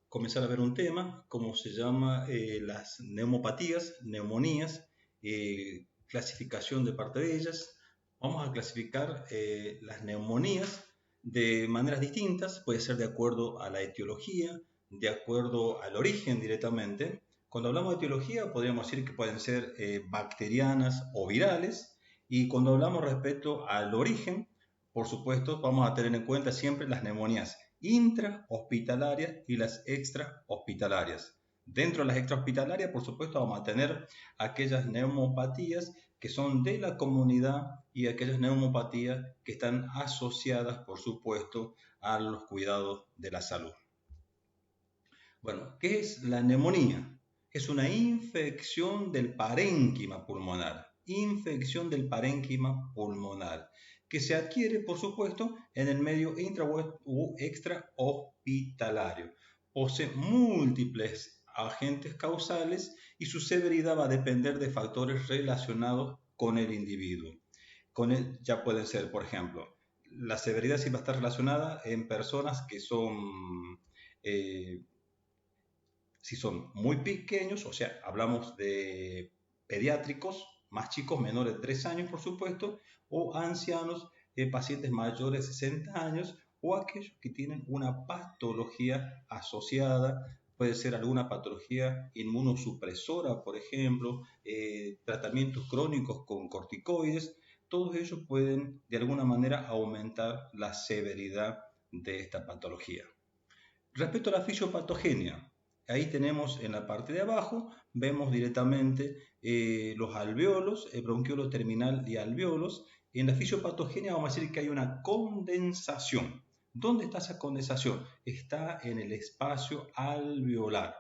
comenzar a ver un tema, como se llama las neumopatías, neumonías, clasificación de parte de ellas. Vamos a clasificar las neumonías de maneras distintas, puede ser de acuerdo a la etiología, de acuerdo al origen directamente. Cuando hablamos de etiología, podríamos decir que pueden ser bacterianas o virales, y cuando hablamos respecto al origen, por supuesto, vamos a tener en cuenta siempre las neumonías intrahospitalarias y las extrahospitalarias. Dentro de las extrahospitalarias, por supuesto, vamos a tener aquellas neumopatías que son de la comunidad y aquellas neumopatías que están asociadas, por supuesto, a los cuidados de la salud. Bueno, ¿qué es la neumonía? Es una infección del parénquima pulmonar. Infección del parénquima pulmonar, que se adquiere, por supuesto, en el medio intra u extrahospitalario. Posee múltiples agentes causales y su severidad va a depender de factores relacionados con el individuo. Con él ya pueden ser, por ejemplo, la severidad sí va a estar relacionada en personas que son eh, si son muy pequeños, o sea, hablamos de pediátricos, más chicos, menores de 3 años, por supuesto, o ancianos, pacientes mayores de 60 años, o aquellos que tienen una patología asociada, puede ser alguna patología inmunosupresora, por ejemplo, tratamientos crónicos con corticoides. Todos ellos pueden de alguna manera aumentar la severidad de esta patología. Respecto a la fisiopatogenia, ahí tenemos en la parte de abajo, vemos directamente los alveolos, el bronquiolo terminal y alveolos. En la fisiopatogenia vamos a decir que hay una condensación. ¿Dónde está esa condensación? Está en el espacio alveolar.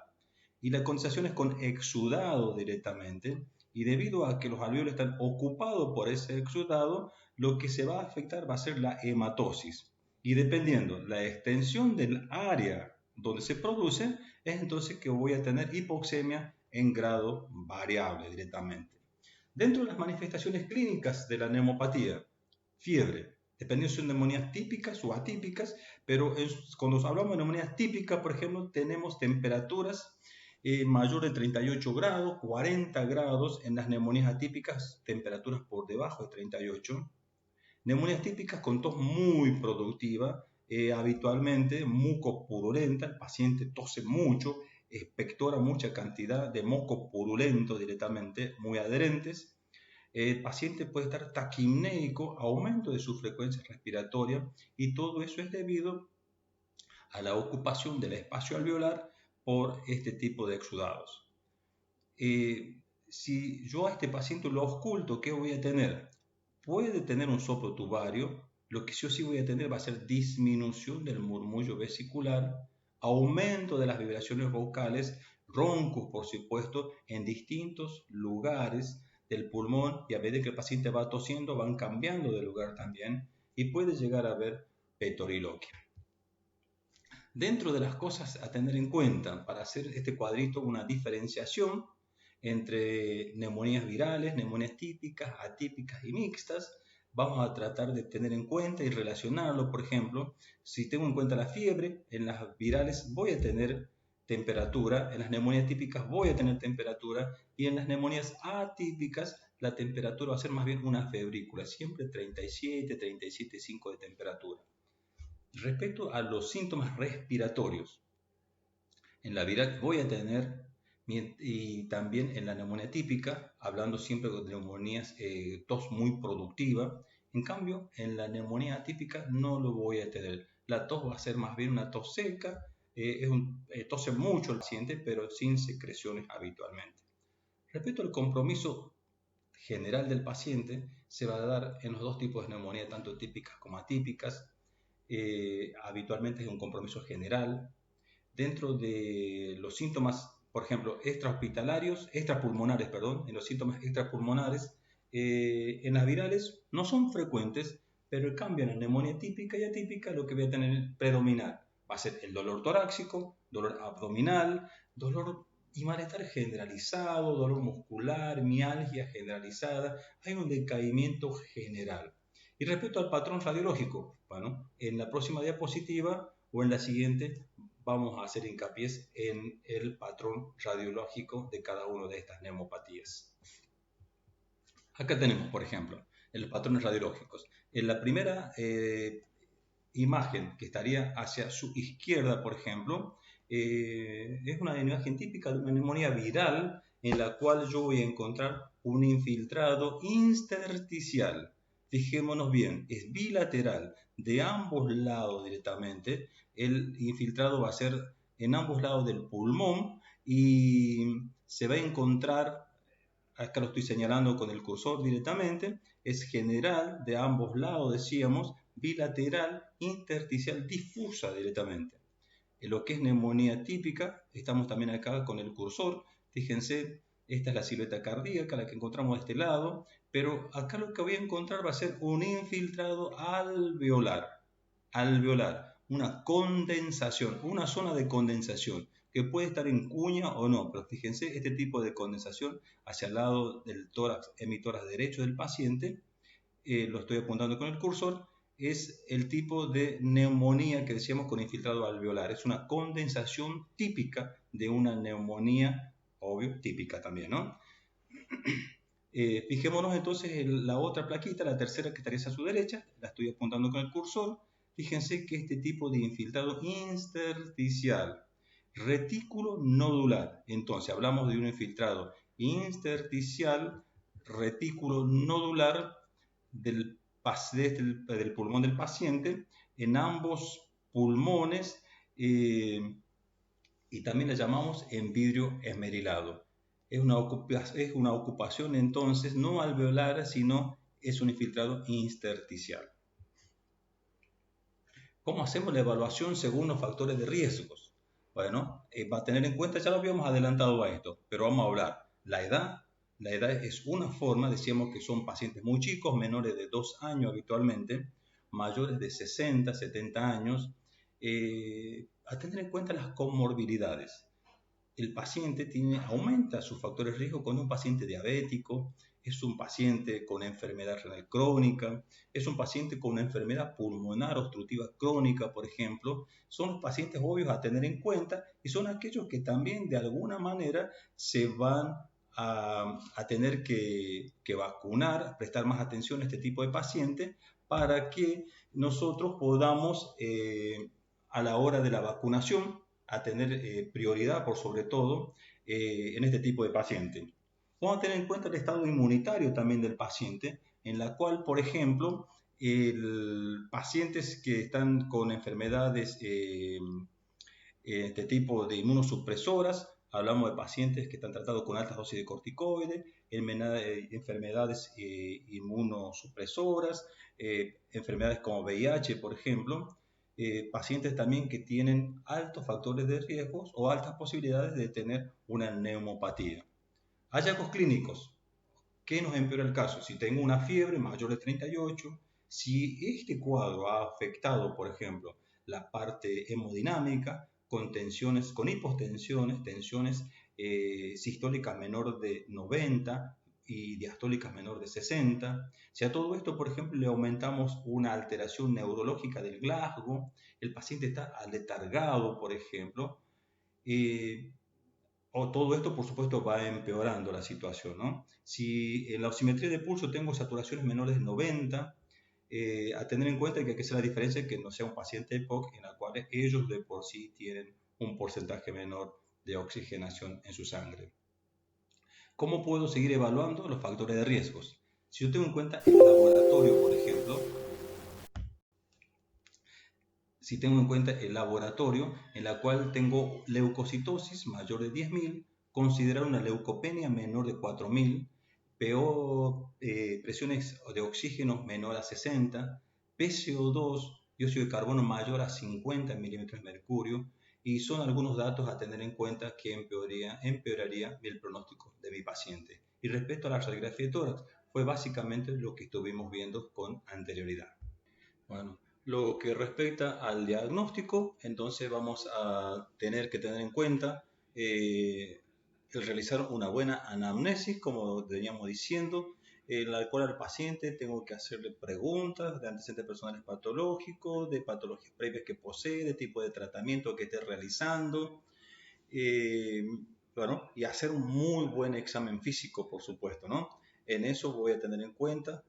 Y la condensación es con exudado directamente. Y debido a que los alveolos están ocupados por ese exudado, lo que se va a afectar va a ser la hematosis. Y dependiendo la extensión del área donde se produce, es entonces que voy a tener hipoxemia en grado variable directamente. Dentro de las manifestaciones clínicas de la neumopatía, fiebre, dependiendo si son neumonías típicas o atípicas, pero cuando hablamos de neumonías típicas, por ejemplo, tenemos temperaturas mayor de 38 grados, 40 grados. En las neumonías atípicas, temperaturas por debajo de 38. Neumonías típicas con tos muy productiva, habitualmente mucopurulenta, el paciente tose mucho, expectora mucha cantidad de moco purulento directamente, muy adherentes. El paciente puede estar taquimneico, aumento de su frecuencia respiratoria, y todo eso es debido a la ocupación del espacio alveolar por este tipo de exudados. Si yo a este paciente lo ausculto, ¿qué voy a tener? Puede tener un soplo tubario, lo que yo sí voy a tener va a ser disminución del murmullo vesicular, aumento de las vibraciones vocales, roncos, por supuesto, en distintos lugares del pulmón, y a medida que el paciente va tosiendo van cambiando de lugar también, y puede llegar a haber petoriloquia. Dentro de las cosas a tener en cuenta para hacer este cuadrito, una diferenciación entre neumonías virales, neumonías típicas, atípicas y mixtas, vamos a tratar de tener en cuenta y relacionarlo. Por ejemplo, si tengo en cuenta la fiebre, en las virales voy a tener temperatura, en las neumonías típicas voy a tener temperatura, y en las neumonías atípicas la temperatura va a ser más bien una febrícula, siempre 37, 37,5 de temperatura. Respecto a los síntomas respiratorios, en la viral voy a tener, y también en la neumonía típica, hablando siempre de neumonías, tos muy productiva. En cambio, en la neumonía atípica no lo voy a tener. La tos va a ser más bien una tos seca, tose mucho el paciente, pero sin secreciones habitualmente. Respecto al compromiso general del paciente, se va a dar en los dos tipos de neumonía, tanto típicas como atípicas. Habitualmente es un compromiso general. Dentro de los síntomas, por ejemplo, extrapulmonares, en los síntomas extrapulmonares, en las virales no son frecuentes, pero cambian en neumonía típica y atípica. Lo que voy a tener predominar va a ser el dolor torácico, dolor abdominal, dolor y malestar generalizado, dolor muscular, mialgia generalizada. Hay un decaimiento general. Y respecto al patrón radiológico, bueno, en la próxima diapositiva o en la siguiente vamos a hacer hincapié en el patrón radiológico de cada una de estas neumopatías. Acá tenemos, por ejemplo, los patrones radiológicos. En la primera imagen que estaría hacia su izquierda, por ejemplo, es una imagen típica de una neumonía viral en la cual yo voy a encontrar un infiltrado intersticial. Fijémonos bien, es bilateral, de ambos lados directamente. El infiltrado va a ser en ambos lados del pulmón y se va a encontrar, acá lo estoy señalando con el cursor directamente, es general de ambos lados, decíamos, bilateral, intersticial, difusa directamente. En lo que es neumonía típica, estamos también acá con el cursor. Fíjense, esta es la silueta cardíaca, la que encontramos de este lado, pero acá lo que voy a encontrar va a ser un infiltrado alveolar, una condensación, una zona de condensación, que puede estar en cuña o no, pero fíjense, este tipo de condensación hacia el lado del tórax, hemitórax derecho del paciente, lo estoy apuntando con el cursor, es el tipo de neumonía que decíamos con infiltrado alveolar. Es una condensación típica de una neumonía, obvio, típica también, ¿no? Fijémonos entonces en la otra plaquita, la tercera que estaría a su derecha, la estoy apuntando con el cursor. Fíjense que este tipo de infiltrado intersticial, retículo nodular. Entonces hablamos de un infiltrado intersticial, retículo nodular del pulmón del paciente, en ambos pulmones, y también la llamamos en vidrio esmerilado. Es una ocupación entonces no alveolar, sino es un infiltrado intersticial. ¿Cómo hacemos la evaluación según los factores de riesgos? Bueno, va a tener en cuenta, ya lo habíamos adelantado a esto, pero vamos a hablar la edad. La edad es una forma, decíamos que son pacientes muy chicos, menores de 2 años habitualmente, mayores de 60, 70 años, a tener en cuenta las comorbilidades. El paciente aumenta sus factores de riesgo con un paciente diabético, es un paciente con enfermedad renal crónica, es un paciente con una enfermedad pulmonar obstructiva crónica, por ejemplo. Son los pacientes obvios a tener en cuenta y son aquellos que también de alguna manera se van a tener que vacunar, prestar más atención a este tipo de pacientes para que nosotros podamos, a la hora de la vacunación, a tener prioridad por sobre todo en este tipo de paciente. Vamos a tener en cuenta el estado inmunitario también del paciente, en la cual, por ejemplo, pacientes que están con enfermedades, este tipo de inmunosupresoras, hablamos de pacientes que están tratados con altas dosis de corticoides, enfermedades inmunosupresoras, enfermedades como VIH, por ejemplo, pacientes también que tienen altos factores de riesgo o altas posibilidades de tener una neumopatía. Hallazgos clínicos. ¿Qué nos empeora el caso? Si tengo una fiebre mayor de 38, si este cuadro ha afectado, por ejemplo, la parte hemodinámica, con tensiones, con hipotensiones, tensiones sistólicas menor de 90 y diastólicas menor de 60. Si a todo esto, por ejemplo, le aumentamos una alteración neurológica del Glasgow, el paciente está aletargado, por ejemplo, o todo esto, por supuesto, va empeorando la situación, ¿no? Si en la oximetría de pulso tengo saturaciones menores de 90, a tener en cuenta que hay que hacer la diferencia que no sea un paciente EPOC en la cual ellos de por sí tienen un porcentaje menor de oxigenación en su sangre. ¿Cómo puedo seguir evaluando los factores de riesgos? Si yo tengo en cuenta el laboratorio, por ejemplo, si tengo en cuenta el laboratorio en la cual tengo leucocitosis mayor de 10.000, considerar una leucopenia menor de 4.000, presiones de oxígeno menor a 60, PCO2, dióxido de carbono mayor a 50 milímetros de mercurio, y son algunos datos a tener en cuenta que empeoraría el pronóstico de mi paciente. Y respecto a la radiografía de tórax, fue básicamente lo que estuvimos viendo con anterioridad. Bueno, lo que respecta al diagnóstico, entonces vamos a tener que tener en cuenta el realizar una buena anamnesis, como veníamos diciendo, En la cual al paciente tengo que hacerle preguntas de antecedentes personales patológicos, de patologías previas que posee, de tipo de tratamiento que esté realizando, bueno, y hacer un muy buen examen físico, por supuesto, ¿no? En eso voy a tener en cuenta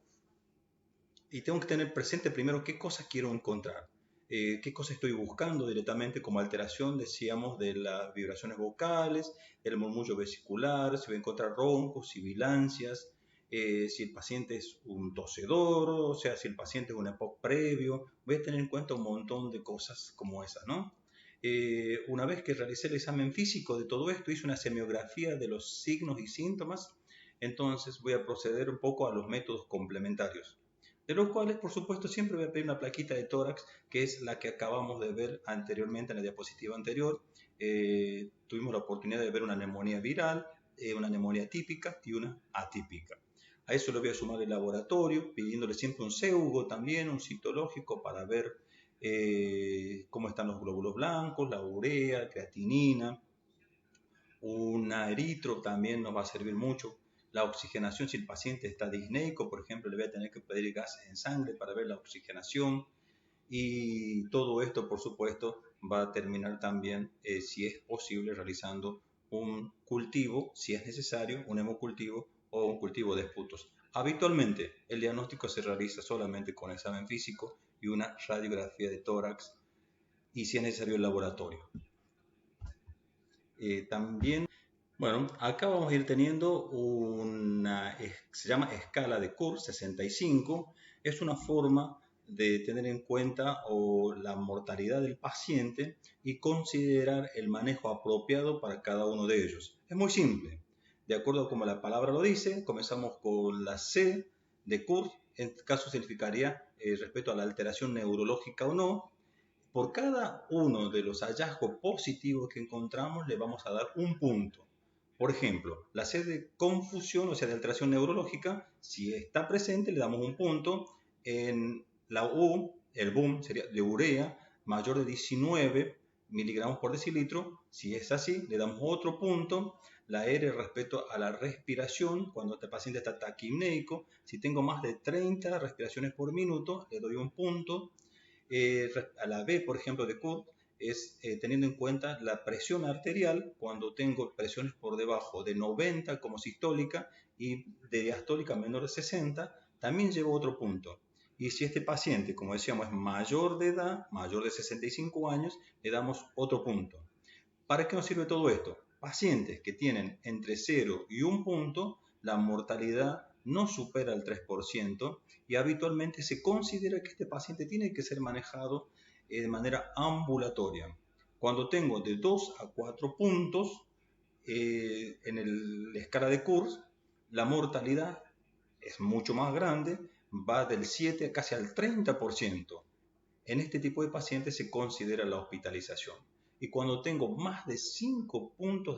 y tengo que tener presente primero qué cosas quiero encontrar, qué cosas estoy buscando directamente como alteración, decíamos, de las vibraciones vocales, el murmullo vesicular, si voy a encontrar roncos, sibilancias, si el paciente es un tosedor, o sea, si el paciente es un EPOC previo, voy a tener en cuenta un montón de cosas como esas, ¿no? Una vez que realicé el examen físico de todo esto, hice una semiografía de los signos y síntomas, entonces voy a proceder un poco a los métodos complementarios, de los cuales, por supuesto, siempre voy a pedir una plaquita de tórax, que es la que acabamos de ver anteriormente en la diapositiva anterior. Tuvimos la oportunidad de ver una neumonía viral, una neumonía típica y una atípica. A eso le voy a sumar el laboratorio, pidiéndole siempre un CEUGO también, un citológico, para ver cómo están los glóbulos blancos, la urea, creatinina. Una eritro también nos va a servir mucho. La oxigenación, si el paciente está disneico, por ejemplo, le voy a tener que pedir gases en sangre para ver la oxigenación. Y todo esto, por supuesto, va a terminar también, si es posible, realizando un cultivo, si es necesario, un hemocultivo o un cultivo de esputos. Habitualmente, el diagnóstico se realiza solamente con examen físico y una radiografía de tórax, y si es necesario el laboratorio. También, bueno, acá vamos a ir teniendo una, se llama escala de Kurz 65, es una forma de tener en cuenta la mortalidad del paciente y considerar el manejo apropiado para cada uno de ellos. Es muy simple, de acuerdo a como la palabra lo dice, comenzamos con la C de Kurz, en este caso significaría respecto a la alteración neurológica o no. Por cada uno de los hallazgos positivos que encontramos le vamos a dar un punto. Por ejemplo, la C de confusión, o sea, de alteración neurológica, si está presente le damos un punto. En la U, el boom sería de urea mayor de 19 miligramos por decilitro, si es así, le damos otro punto. La R respecto a la respiración, cuando este paciente está taquipnéico, si tengo más de 30 respiraciones por minuto, le doy un punto. A la B, por ejemplo, de Kurz, es teniendo en cuenta la presión arterial, cuando tengo presiones por debajo de 90 como sistólica y de diastólica menor de 60, también llevo otro punto. Y si este paciente, como decíamos, es mayor de edad, mayor de 65 años, le damos otro punto. ¿Para qué nos sirve todo esto? Pacientes que tienen entre 0 y 1 punto, la mortalidad no supera el 3% y habitualmente se considera que este paciente tiene que ser manejado de manera ambulatoria. Cuando tengo de 2 a 4 puntos en la escala de Kurz, la mortalidad es mucho más grande, va del 7 a casi al 30%. En este tipo de pacientes se considera la hospitalización. Y cuando tengo más de 5 puntos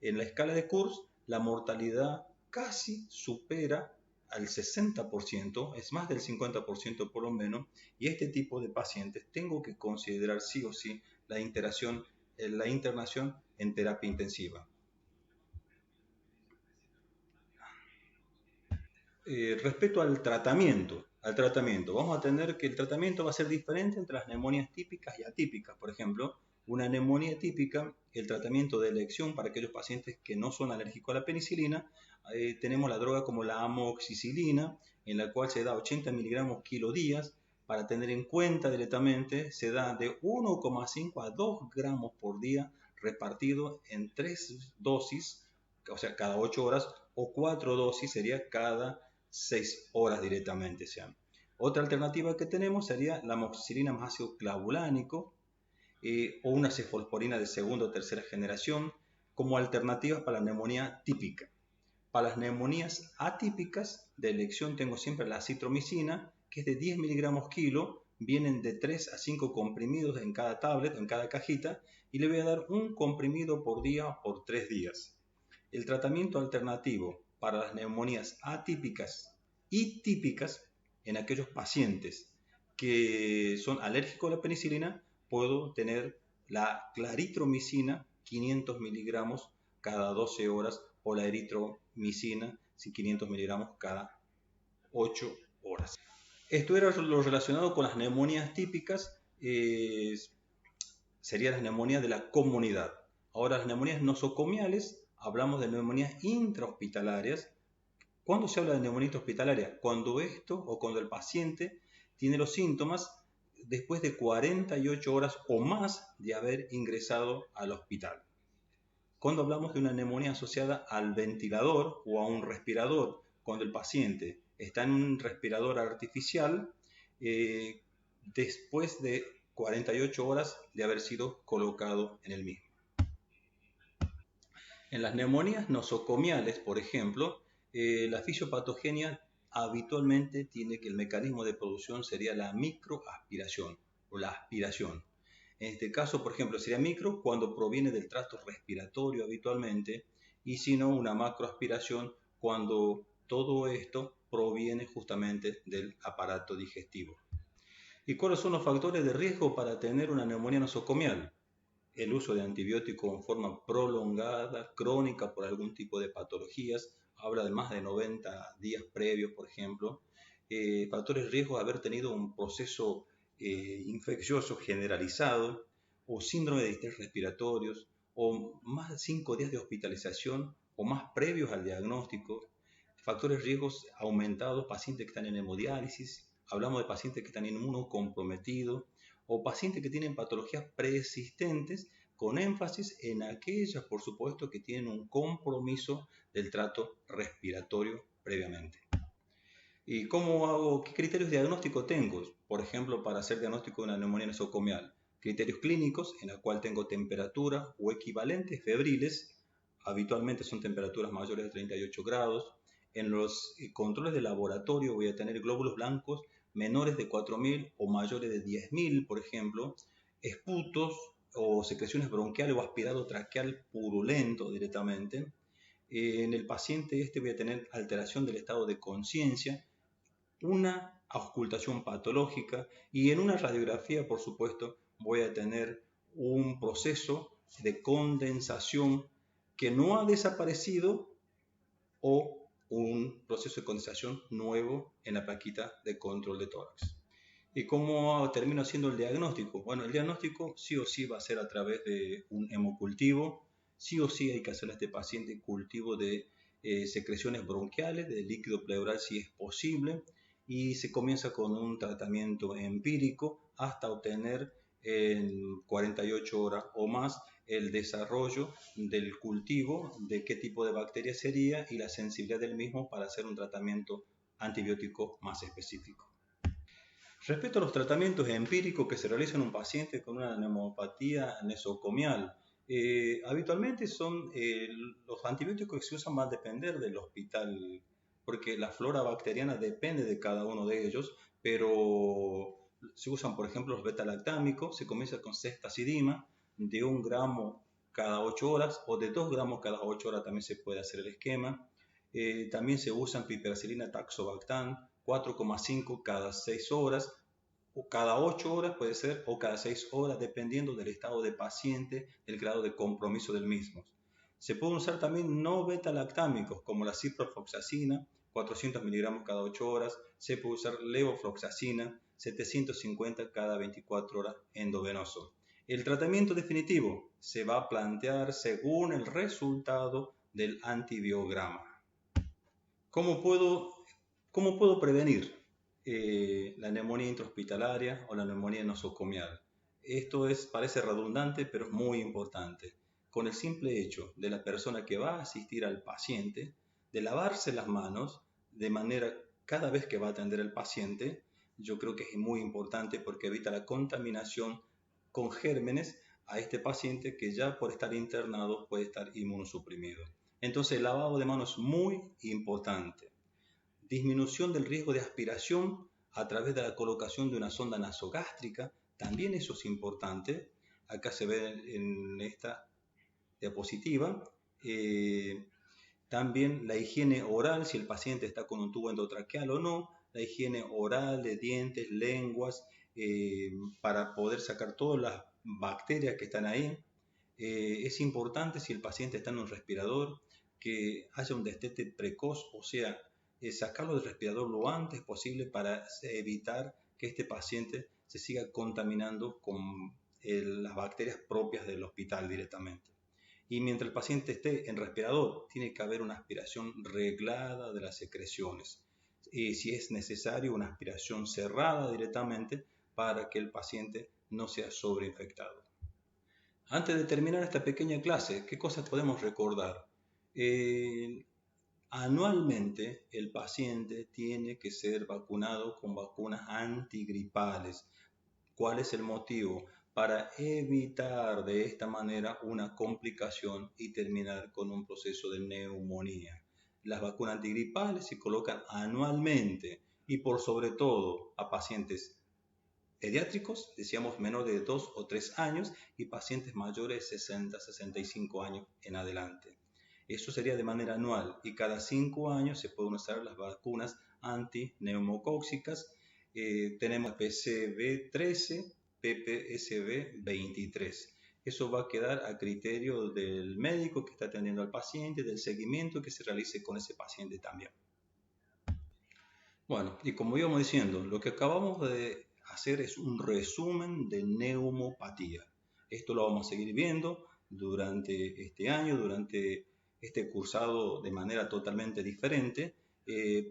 en la escala de Kurz, la mortalidad casi supera al 60%, es más del 50% por lo menos, y este tipo de pacientes tengo que considerar sí o sí la internación en terapia intensiva. Respecto al tratamiento, vamos a tener que el tratamiento va a ser diferente entre las neumonías típicas y atípicas. Por ejemplo, una neumonía típica, el tratamiento de elección para aquellos pacientes que no son alérgicos a la penicilina, tenemos la droga como la amoxicilina, en la cual se da 80 miligramos kilo días. Para tener en cuenta directamente, se da de 1,5 a 2 gramos por día repartido en 3 dosis, o sea, cada 8 horas, o 4 dosis sería cada 6 horas directamente sean. Otra alternativa que tenemos sería la amoxicilina más ácido clavulánico o una cefalexina de segunda o tercera generación como alternativas para la neumonía típica. Para las neumonías atípicas de elección tengo siempre la acitromicina, que es de 10 miligramos kilo, vienen de 3 a 5 comprimidos en cada tablet, en cada cajita, y le voy a dar un comprimido por día por 3 días. El tratamiento alternativo para las neumonías atípicas y típicas en aquellos pacientes que son alérgicos a la penicilina, puedo tener la claritromicina 500 miligramos cada 12 horas o la eritromicina 500 miligramos cada 8 horas. Esto era lo relacionado con las neumonías típicas, serían las neumonías de la comunidad. Ahora, las neumonías nosocomiales, hablamos de neumonías intrahospitalarias. ¿Cuándo se habla de neumonía intrahospitalaria? Cuando el paciente tiene los síntomas después de 48 horas o más de haber ingresado al hospital. Cuando hablamos de una neumonía asociada al ventilador o a un respirador, cuando el paciente está en un respirador artificial, después de 48 horas de haber sido colocado en el mismo. En las neumonías nosocomiales, por ejemplo, la fisiopatogenia habitualmente tiene que el mecanismo de producción sería la microaspiración o la aspiración. En este caso, por ejemplo, sería micro cuando proviene del tracto respiratorio habitualmente, y si no, una macroaspiración cuando todo esto proviene justamente del aparato digestivo. ¿Y cuáles son los factores de riesgo para tener una neumonía nosocomial? El uso de antibióticos en forma prolongada, crónica por algún tipo de patologías, habla de más de 90 días previos, por ejemplo. Factores de riesgo de haber tenido un proceso infeccioso generalizado o síndrome de distrés respiratorios o más de 5 días de hospitalización o más previos al diagnóstico. Factores de riesgos aumentados, pacientes que están en hemodiálisis, hablamos de pacientes que están inmunocomprometidos o pacientes que tienen patologías preexistentes con énfasis en aquellas, por supuesto, que tienen un compromiso del trato respiratorio previamente. ¿Y cómo hago? ¿Qué criterios de diagnóstico tengo? Por ejemplo, para hacer diagnóstico de una neumonía nosocomial. Criterios clínicos, en la cual tengo temperatura o equivalentes febriles, habitualmente son temperaturas mayores de 38 grados. En los controles de laboratorio voy a tener glóbulos blancos menores de 4.000 o mayores de 10.000, por ejemplo, esputos o secreciones bronquiales o aspirado traqueal purulento directamente. En el paciente voy a tener alteración del estado de conciencia, una auscultación patológica y en una radiografía, por supuesto, voy a tener un proceso de condensación que no ha desaparecido o un proceso de condensación nuevo en la plaquita de control de tórax. ¿Y cómo termino haciendo el diagnóstico? Bueno, el diagnóstico sí o sí va a ser a través de un hemocultivo, sí o sí hay que hacerle a este paciente cultivo de secreciones bronquiales, de líquido pleural si es posible, y se comienza con un tratamiento empírico hasta obtener en 48 horas o más el desarrollo del cultivo, de qué tipo de bacteria sería y la sensibilidad del mismo para hacer un tratamiento antibiótico más específico. Respecto a los tratamientos empíricos que se realizan en un paciente con una neumopatía nosocomial, habitualmente son los antibióticos que se usan van a depender del hospital, porque la flora bacteriana depende de cada uno de ellos, pero se usan, por ejemplo, los beta-lactámicos, se comienza con ceftazidima de 1 gramo cada 8 horas o de 2 gramos cada 8 horas también se puede hacer el esquema. También se usan piperacilina taxobactam, 4,5 cada 6 horas, o cada 8 horas puede ser, o cada 6 horas, dependiendo del estado de paciente, el grado de compromiso del mismo. Se pueden usar también no beta-lactámicos, como la ciprofloxacina, 400 miligramos cada 8 horas. Se puede usar levofloxacina, 750 cada 24 horas endovenoso. El tratamiento definitivo se va a plantear según el resultado del antibiograma. ¿Cómo puedo prevenir la neumonía intrahospitalaria o la neumonía nosocomial? Esto parece redundante, pero es muy importante. Con el simple hecho de la persona que va a asistir al paciente, de lavarse las manos de manera cada vez que va a atender al paciente, yo creo que es muy importante porque evita la contaminación con gérmenes a este paciente que ya por estar internado puede estar inmunosuprimido. Entonces el lavado de manos es muy importante. Disminución del riesgo de aspiración a través de la colocación de una sonda nasogástrica, también eso es importante. Acá se ve en esta diapositiva. También la higiene oral, si el paciente está con un tubo endotraqueal o no, la higiene oral de dientes, lenguas, para poder sacar todas las bacterias que están ahí. Es importante si el paciente está en un respirador que haya un destete precoz, o sea, sacarlo del respirador lo antes posible para evitar que este paciente se siga contaminando con las bacterias propias del hospital directamente. Y mientras el paciente esté en respirador, tiene que haber una aspiración reglada de las secreciones. Y si es necesario, una aspiración cerrada directamente para que el paciente no sea sobreinfectado. Antes de terminar esta pequeña clase, ¿qué cosas podemos recordar? Anualmente el paciente tiene que ser vacunado con vacunas antigripales. ¿Cuál es el motivo? Para evitar de esta manera una complicación y terminar con un proceso de neumonía. Las vacunas antigripales se colocan anualmente y por sobre todo a pacientes pediátricos, decíamos menores de 2 o 3 años, y pacientes mayores de 60, 65 años en adelante. Eso sería de manera anual y cada 5 años se pueden usar las vacunas antineumocóxicas. Tenemos PCV13, PPSV23. Eso va a quedar a criterio del médico que está atendiendo al paciente, del seguimiento que se realice con ese paciente también. Bueno, y como íbamos diciendo, lo que acabamos de hacer es un resumen de neumopatía. Esto lo vamos a seguir viendo durante este año, durante este cursado de manera totalmente diferente,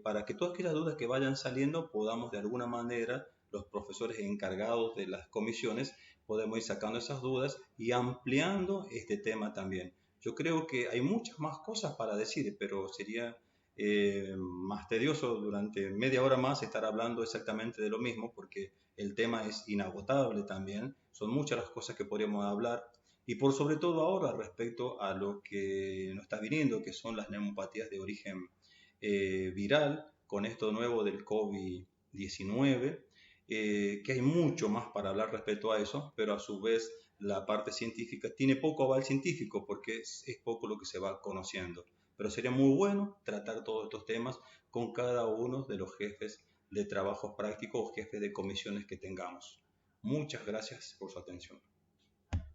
para que todas aquellas dudas que vayan saliendo podamos de alguna manera, los profesores encargados de las comisiones, podemos ir sacando esas dudas y ampliando este tema también. Yo creo que hay muchas más cosas para decir, pero sería más tedioso durante media hora más estar hablando exactamente de lo mismo porque el tema es inagotable también, son muchas las cosas que podríamos hablar y por sobre todo ahora respecto a lo que nos está viniendo, que son las neumopatías de origen viral, con esto nuevo del COVID-19, que hay mucho más para hablar respecto a eso, pero a su vez la parte científica tiene poco aval científico porque es poco lo que se va conociendo. Pero sería muy bueno tratar todos estos temas con cada uno de los jefes de trabajos prácticos o jefes de comisiones que tengamos. Muchas gracias por su atención.